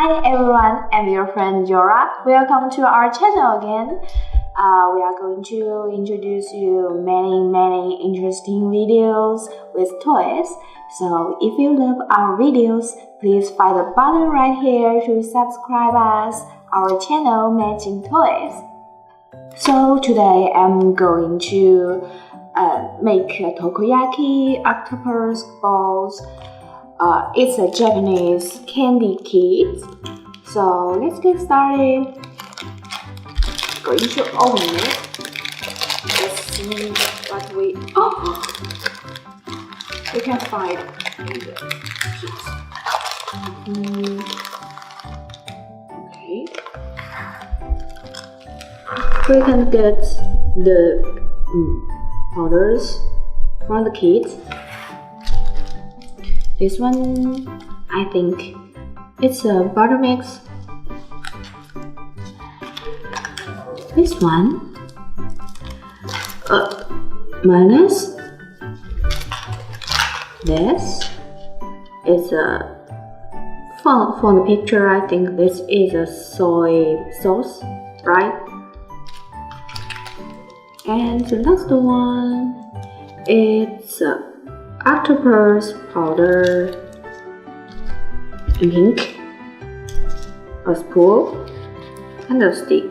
Hi everyone, I'm your friend Jora. Welcome to our channel again. We are going to introduce you many interesting videos with toys. So if you love our videos, please find the button right here to subscribe us, our channel Matching Toys. So today I'm going to make a Takoyaki octopus balls. It's a Japanese candy kit. So let's get started. Going to open it. Let's see what we can find in the kit. Okay. We can get the powders from the kit. This one, I think it's a butter mix. This one, mayonnaise. This is from the picture. I think this is a soy sauce, right? And the last one, it's octopus powder, pink, a spoon, and a stick.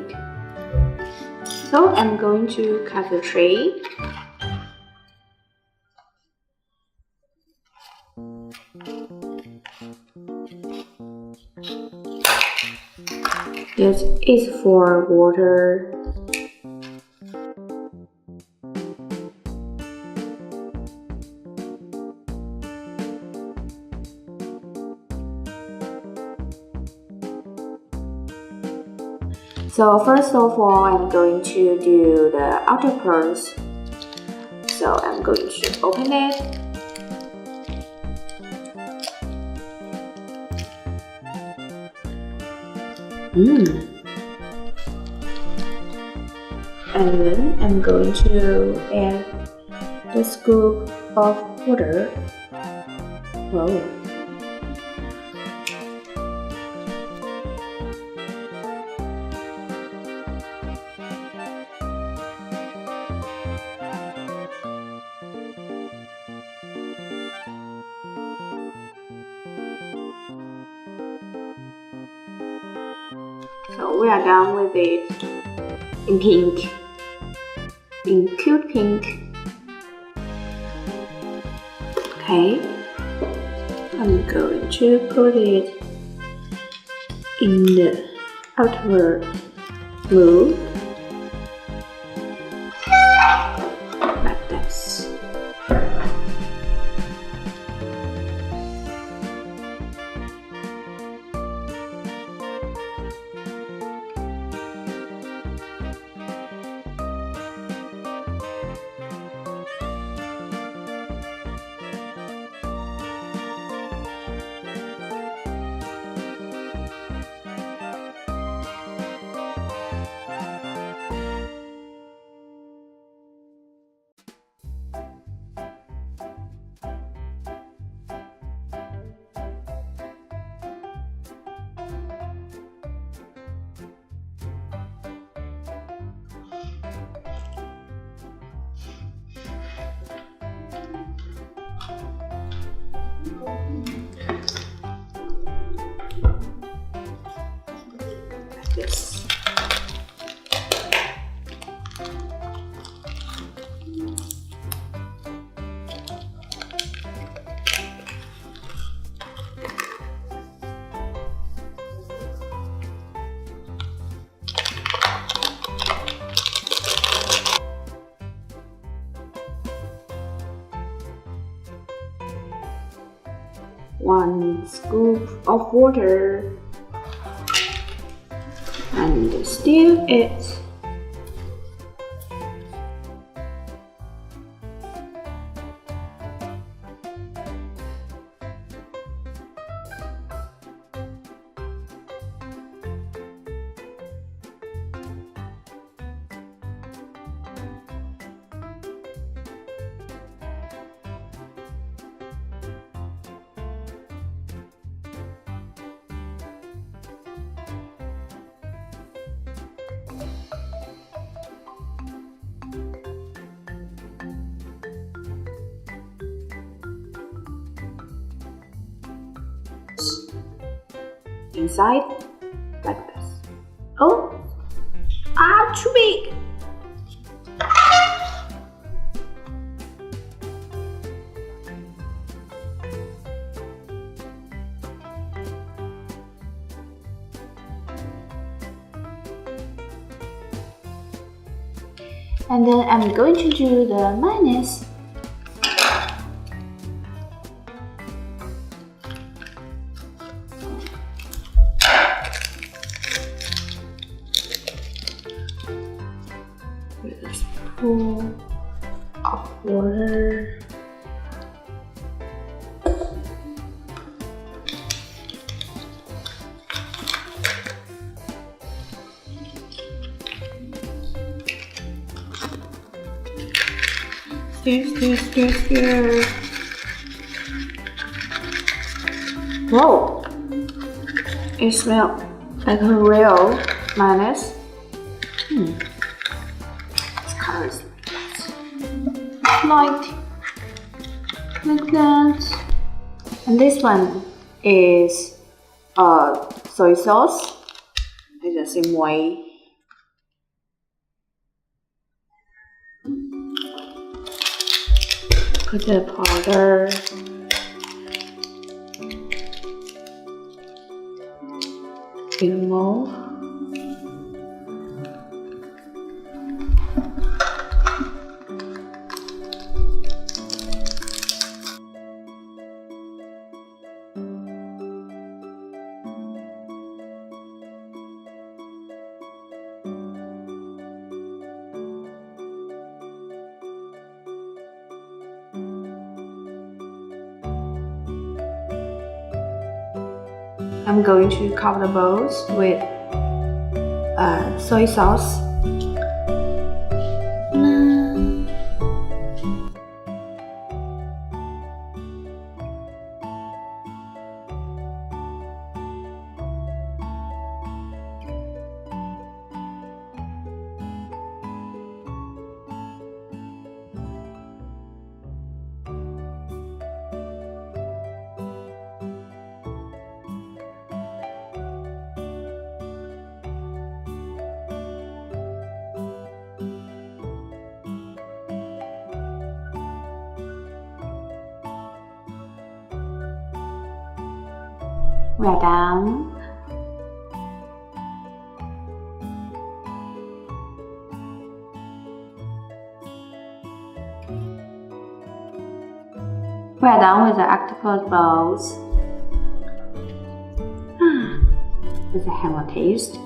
So I'm going to cut the tray. This is for water. So first of all, I'm going to do the octopus. So I'm going to open it. And then I'm going to add the scoop of water. Whoa. So we are done with it in pink, in cute pink. Okay, I'm going to put it in the outer blue, like this. Yes. One scoop of water and stir it. inside like this. Oh, too big. And then I'm going to do the mayonnaise. With a spoon of water. Stir. Whoa! It smells like a real mayonnaise. This color is like that. And this one is soy sauce. It's the same way. Put the powder. Bit more. I'm going to cover the bowls with soy sauce. We are done. We are done with the octopus balls. With a hammer taste.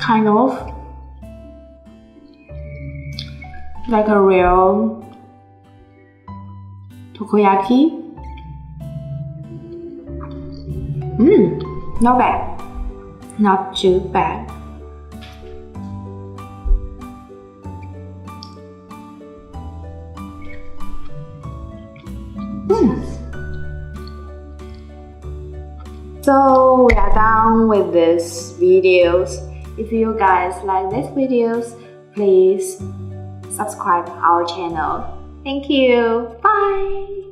Kind of like a real takoyaki. Not bad. Not too bad. So we are done with this videos. If you guys like these videos, please subscribe our channel. Thank you. Bye.